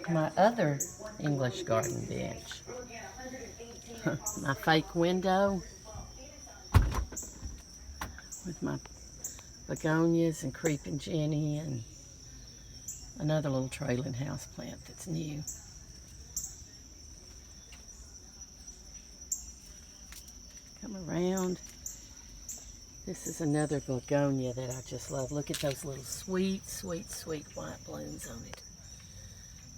my other English garden bench. My fake window with my begonias and creeping Jenny and another little trailing house plant that's new. Come around. This is another begonia that I just love. Look at those little sweet, sweet, sweet white blooms on it.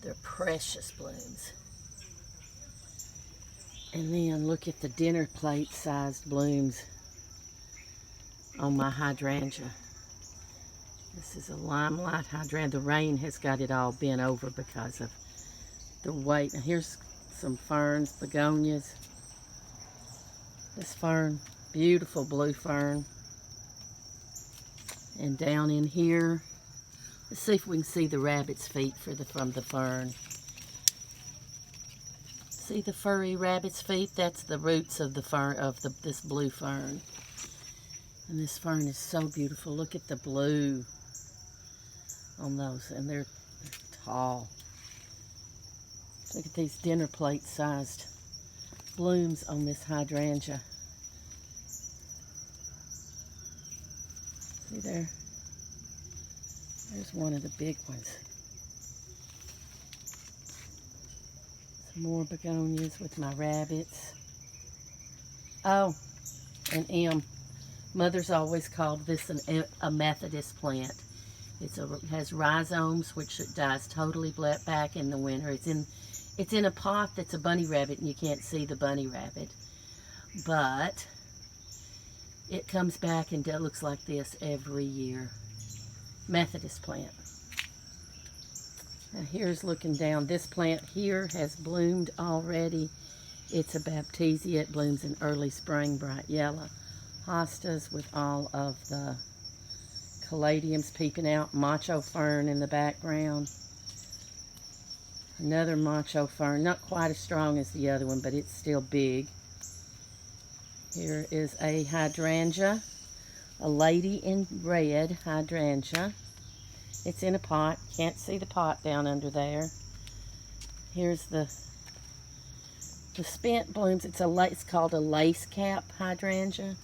They're precious blooms. And then look at the dinner plate sized blooms on my hydrangea. This is a limelight hydrangea. The rain has got it all bent over because of the weight. Now here's some ferns, begonias. This fern, beautiful blue fern. And down in here, let's see if we can see the rabbit's feet from the fern. See the furry rabbit's feet? That's the roots of the fern this blue fern. And this fern is so beautiful. Look at the blue on those, and they're tall. Look at these dinner plate sized blooms on this hydrangea. See there? There's one of the big ones. Some more begonias with my rabbits. Oh, and Mother's always called this a Methodist plant. It has rhizomes, which it dies totally back in the winter. It's in a pot that's a bunny rabbit, and you can't see the bunny rabbit. But it comes back and looks like this every year. Methodist plant. Now here's looking down. This plant here has bloomed already. It's a baptisia. It blooms in early spring, bright yellow. Hostas with all of the caladiums peeping out. Macho fern in the background. Another macho fern. Not quite as strong as the other one, but it's still big. Here is a hydrangea, a lady in red hydrangea. It's in a pot. Can't see the pot down under there. Here's the spent blooms. It's called a lace cap hydrangea.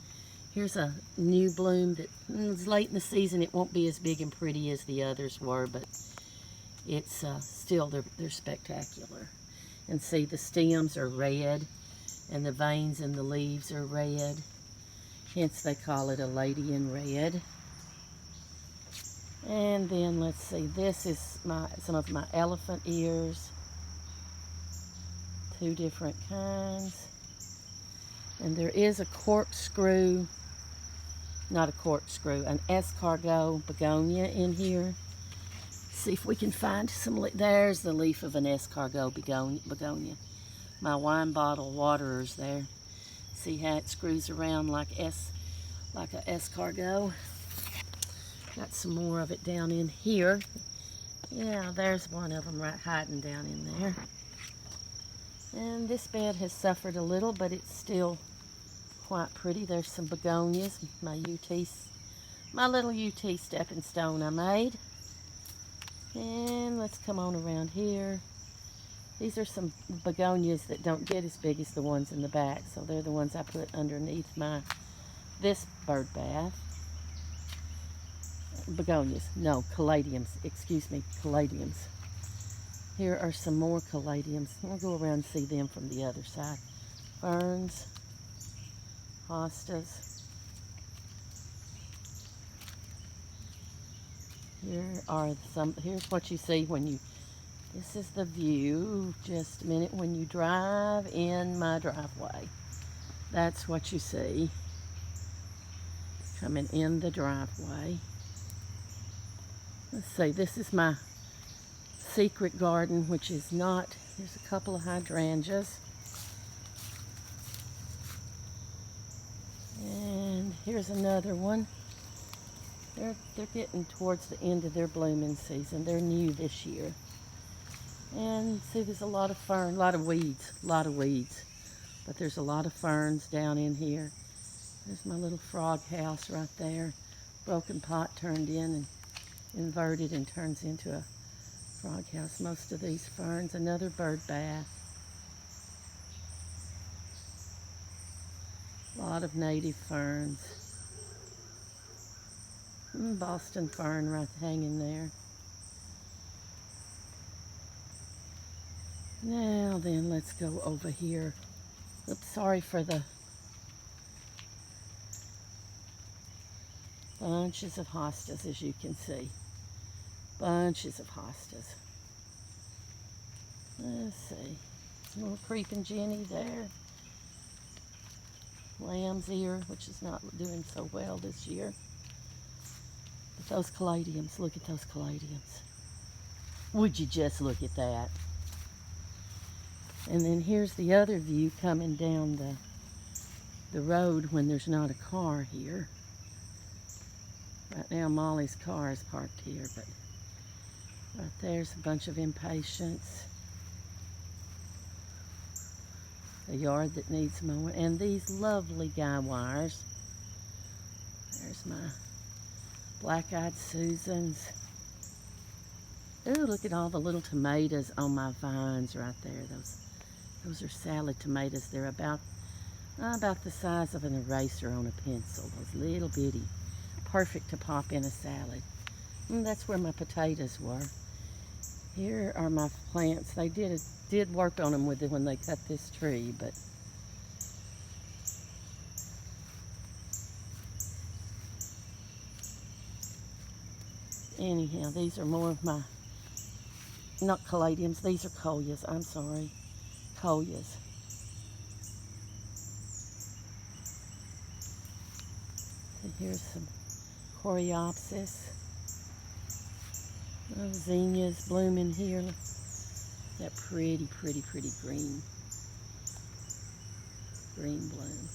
Here's a new bloom that it's late in the season. It won't be as big and pretty as the others were, but it's still they're spectacular. And see, the stems are red. And the veins in the leaves are red. Hence they call it a lady in red. And then let's see, this is some of my elephant ears. Two different kinds. And there is a corkscrew, not a corkscrew, an escargot begonia in here. See if we can find some, there's the leaf of an escargot begonia. My wine bottle waterers there. See how it screws around like a escargot. Got some more of it down in here. Yeah, there's one of them right hiding down in there. And this bed has suffered a little, but it's still quite pretty. There's some begonias, my little UT stepping stone I made. And let's come on around here. These are some begonias that don't get as big as the ones in the back, so they're the ones I put underneath this bird bath. Begonias, no, caladiums, excuse me, caladiums. Here are some more caladiums. I'll go around and see them from the other side. Ferns, hostas. Here's what you see when you, this is the view, just a minute, when you drive in my driveway. That's what you see coming in the driveway. Let's see, this is my secret garden, which is not, there's a couple of hydrangeas. And here's another one. They're getting towards the end of their blooming season. They're new this year. And see, there's a lot of fern, a lot of weeds. But there's a lot of ferns down in here. There's my little frog house right there. Broken pot turned in and inverted and turns into a Frog house, most of these ferns. Another bird bath. A lot of native ferns. Boston fern right hanging there. Now then, let's go over here. Oops, sorry for the bunches of hostas, as you can see. Bunches of hostas. Let's see. A little creeping Jenny there. Lamb's ear, which is not doing so well this year. But those caladiums, look at those caladiums. Would you just look at that? And then here's the other view coming down the road when there's not a car here. Right now Molly's car is parked here, but right there's a bunch of impatiens. A yard that needs mowing. And these lovely guy wires. There's my black-eyed Susans. Ooh, look at all the little tomatoes on my vines right there. Those are salad tomatoes. They're about the size of an eraser on a pencil. Those little bitty. Perfect to pop in a salad. That's where my potatoes were. Here are my plants. They did work on them when they cut this tree, but anyhow, these are more of my, not caladiums, these are coleus. I'm sorry, coleus. And here's some coreopsis. Zinnias blooming here. That pretty green bloom.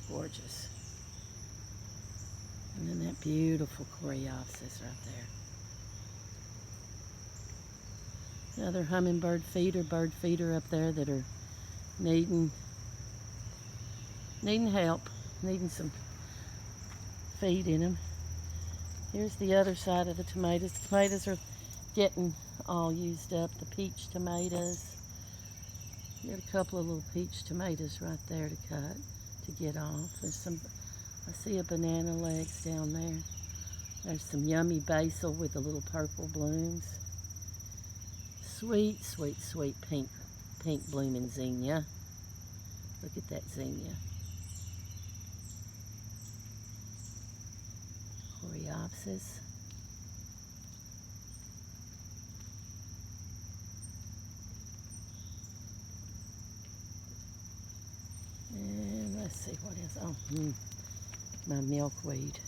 Gorgeous. And then that beautiful coreopsis right there. Another hummingbird bird feeder up there that are needing help, needing some feed in them. Here's the other side of the tomatoes. The tomatoes are getting all used up. The peach tomatoes. Got a couple of little peach tomatoes right there to cut, to get off. There's some, I see a banana legs down there. There's some yummy basil with the little purple blooms. Sweet pink blooming zinnia. Look at that zinnia. Coreopsis. And let's see what else. Oh, my milkweed,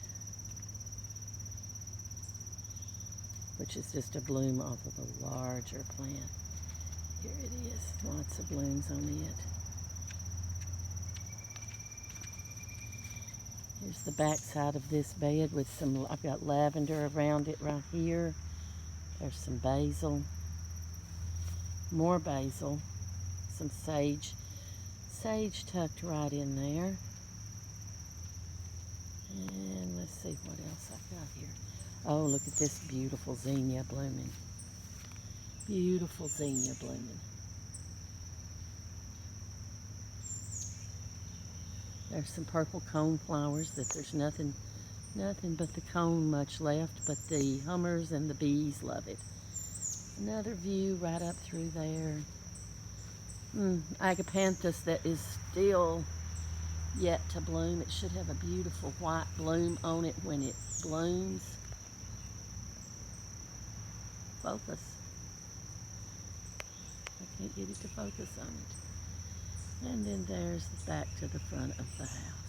which is just a bloom off of a larger plant. Here it is. Lots of blooms on it. Here's the back side of this bed with some, I've got lavender around it right here. There's some basil. More basil. Some sage. Sage tucked right in there. And let's see what else I've got here. Oh, look at this beautiful zinnia blooming. Beautiful zinnia blooming. There's some purple cone flowers that there's nothing but the cone much left, but the hummers and the bees love it. Another view right up through there. Agapanthus that is still yet to bloom. It should have a beautiful white bloom on it when it blooms. Focus. I can't get it to focus on it. And then there's the back to the front of the house.